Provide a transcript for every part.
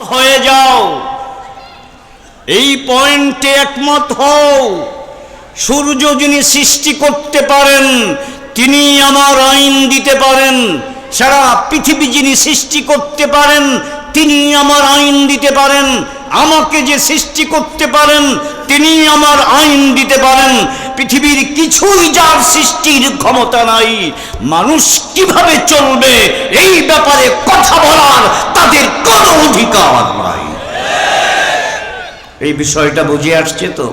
হয়ে যাও, এই পয়েন্টে একমত হও। সূর্য যিনি সৃষ্টি করতে পারেন তিনি আমার আইন দিতে পারেন, সারা পৃথিবী যিনি সৃষ্টি করতে পারেন তিনি আমার আইন দিতে পারেন, আমাকে যে সৃষ্টি করতে পারেন তিনি আমার আইন দিতে পারেন। পৃথিবীর কিছুই যার সৃষ্টির ক্ষমতা নাই। মানুষ কিভাবে চলবে এই ব্যাপারে কথা বলার তাদের কোনো অধিকার নাই। এই বিষয়টা বুঝে আসছে তো?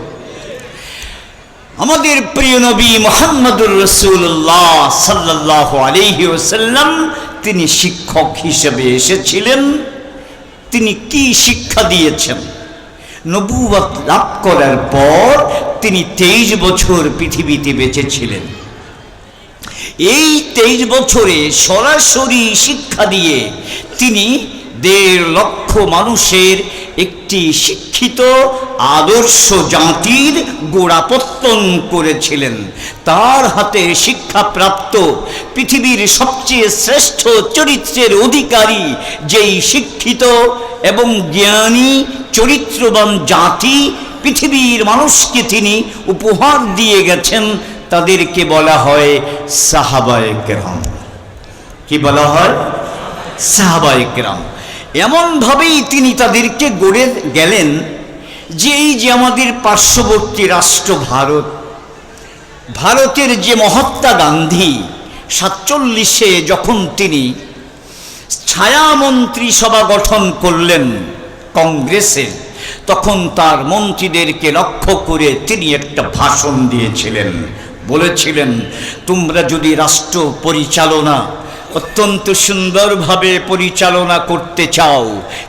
আমাদের প্রিয় নবী মুহাম্মদুর রাসূলুল্লাহ সাল্লাল্লাহু আলাইহি ওয়াসাল্লাম তিনি শিক্ষক হিসেবে এসেছিলেন। তিনি কি শিক্ষা দিয়েছেন? নবুয়ত লাভ করার পর তিনি 23 বছর পৃথিবীতে বেঁচে ছিলেন। এই 23 বছরে সরাসরি শিক্ষা দিয়ে তিনি 1.5 লক্ষ মানুষের একটি শিক্ষিত আদর্শ জাতির গোড়াপত্তন করেছিলেন। তার হাতে শিক্ষাপ্রাপ্ত পৃথিবীর সবচেয়ে শ্রেষ্ঠ চরিত্রের অধিকারী যেই শিক্ষিত এবং জ্ঞানী চরিত্রবান জাতি পৃথিবীর মানুষকে তিনি উপহার দিয়ে গেছেন, তাদেরকে বলা হয় সাহাবায়ে কেরাম। কি বলা হয়? সাহাবায়ে কেরাম। এমনভাবেই তিনি তাদেরকে গড়ে গেলেন যে এই যে আমাদের পার্শ্ববর্তী রাষ্ট্র ভারতের যে মহাত্মা গান্ধী 47-এ যখন তিনি ছায়া মন্ত্রিসভা গঠন করলেন কংগ্রেসের, তখন তার মন্ত্রীদেরকে লক্ষ্য করে তিনি একটা ভাষণ দিয়েছিলেন। বলেছিলেন, তোমরা যদি রাষ্ট্র পরিচালনা অত্যন্ত সুন্দরভাবে পরিচালনা করতে চাও,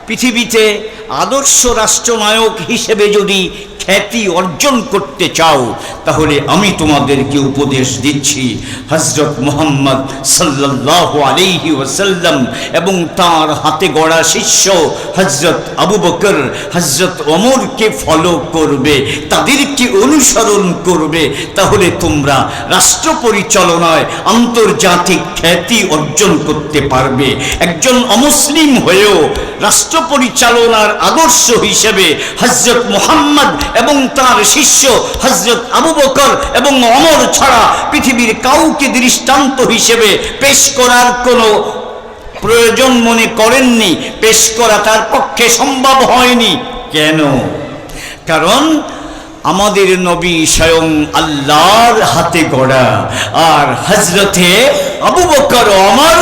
পৃথিবীতে আদর্শ রাষ্ট্রনায়ক হিসেবে যদি খ্যাতি অর্জন করতে চাও, তাহলে আমি তোমাদেরকে উপদেশ দিচ্ছি হযরত মুহাম্মদ সাল্লাল্লাহু আলাইহি ওয়াসাল্লাম এবং তার হাতে গড়া শিষ্য হযরত আবু বকর, হযরত ওমরকে ফলো করবে, তাদেরকে অনুসরণ করবে। তাহলে তোমরা রাষ্ট্র পরিচালনায় আন্তর্জাতিক খ্যাতি অর্জন করতে পারবে। একজন অমুসলিম হয়েও রাষ্ট্র পরিচালনার আদর্শ হিসেবে হযরত মুহাম্মদ এবং তার শিষ্য হযরত আবু বকর এবং ওমর ছাড়া পৃথিবীর কাউকে দৃষ্টান্ত হিসেবে পেশ করার কোনো প্রয়োজন মনে করেননি, পেশ করা তার পক্ষে সম্ভব হয়নি। কেন? কারণ আমাদের নবী স্বয়ং আল্লাহর হাতে গড়া, আর হযরতে আবু বকর ওমর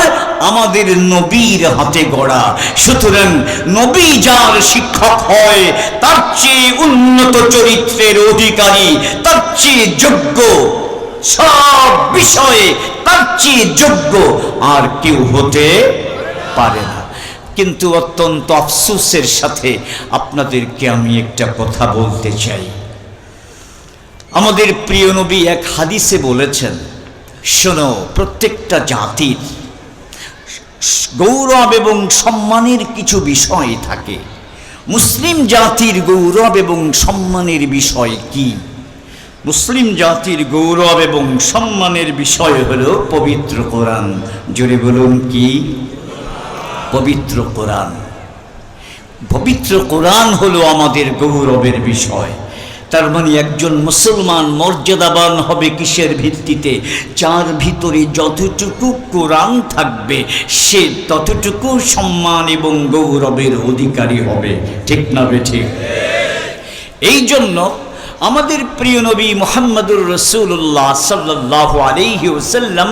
আমাদের নবীর হাতে গড়া। সুতরাং নবী যার শিক্ষক হয় তার চেয়ে উন্নত চরিত্রের অধিকারী, তার চেয়ে যোগ্য, সব বিষয়ে তার চেয়ে যোগ্য আর কেউ হতে পারে না। কিন্তু অত্যন্ত আফসোসের সাথে আপনাদেরকে আমি একটা কথা বলতে চাই। আমাদের প্রিয় নবী এক হাদিসে বলেছেন, শোনো, প্রত্যেকটা জাতির গৌরব এবং সম্মানের কিছু বিষয় থাকে। মুসলিম জাতির গৌরব এবং সম্মানের বিষয় কি? মুসলিম জাতির গৌরব এবং সম্মানের বিষয় হলো পবিত্র কোরআন। জোরে বলুন, কি? পবিত্র কোরআন। পবিত্র কোরআন হলো আমাদের গৌরবের বিষয়। তার মানে একজন মুসলমান মর্যাদাবান হবে কিসের ভিত্তিতে? যার ভিতরে যতটুকু কোরআন থাকবে সে ততটুকু সম্মান এবং গৌরবের অধিকারী হবে। ঠিক না বেঠিক? এই জন্য আমাদের প্রিয় নবী মুহাম্মদুর রাসূলুল্লাহ সাল্লাল্লাহু আলাইহি ওয়াসাল্লাম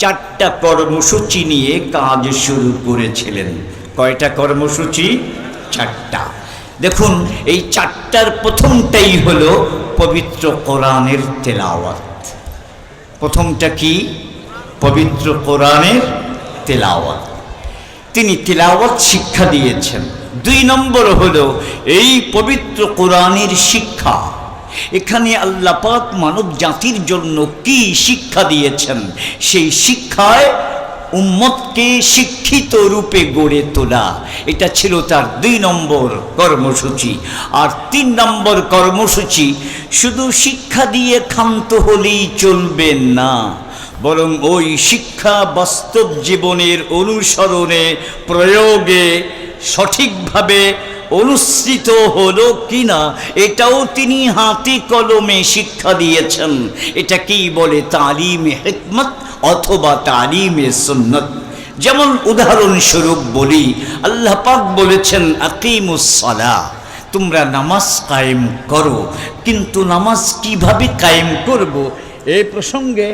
4টা কর্মসূচি নিয়ে কাজ শুরু করেছিলেন। কয়টা কর্মসূচি? 4টা। দেখুন, এই 4টার প্রথমটাই হলো পবিত্র কোরআনের তেলাওয়াত। প্রথমটা কি? পবিত্র কোরআনের তেলাওয়াত। তিনি তেলাওয়াত শিক্ষা দিয়েছেন। 2 নম্বর হলো এই পবিত্র কোরআনের শিক্ষা। এখানে আল্লাহ পাক মানব জাতির জন্য কি শিক্ষা দিয়েছেন, সেই শিক্ষায় উম্মতকে শিক্ষিত রূপে গড়ে তোলা, এটা ছিল তার 2 নম্বর কর্মসূচি। আর 3 নম্বর কর্মসূচি, শুধু শিক্ষা দিয়ে ক্ষান্ত হলেই চলবে না, বরং ওই শিক্ষা বাস্তব জীবনের অনুসরণে, প্রয়োগে সঠিকভাবে অনুসৃত হলো কিনা এটাও তিনি হাতে কলমে শিক্ষা দিয়েছেন। এটা কি বলে তালিমে হিকমত অথবা তালিমে সুন্নত। যেমন উদাহরণস্বরূপ বলি, আল্লাহ পাক বলেছেন আকিমুস সালাহ, তোমরা নামাজ কায়েম করো। কিন্তু নামাজ কিভাবে কায়েম করব, এই প্রসঙ্গে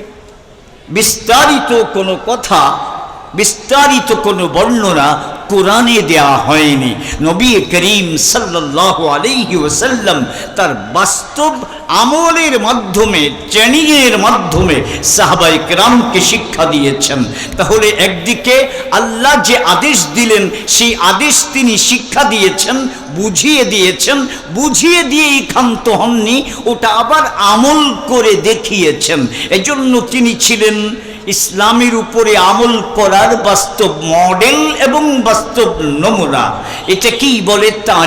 বিস্তারিত কোনো কথা, বিস্তারিত কোনো বর্ণনা কোরআনে দেয়া হয়নি। নবী করিম সাল্লাল্লাহু আলাইহি ওয়াসাল্লাম তার বাস্তব আমলের মাধ্যমে, ট্রেনিংয়ের মাধ্যমে সাহাবায়ে কেরামকে শিক্ষা দিয়েছেন। তাহলে একদিকে আল্লাহ যে আদেশ দিলেন সেই আদেশ তিনি শিক্ষা দিয়েছেন, বুঝিয়ে দিয়েছেন, বুঝিয়ে দিয়েই ক্ষান্ত হননি, ওটা আবার আমল করে দেখিয়েছেন। এজন্য তিনি ছিলেন ইসলামের উপরে আমল করার বাস্তব মডেল এবং বাস্তব নমুনা। এটা কি বলে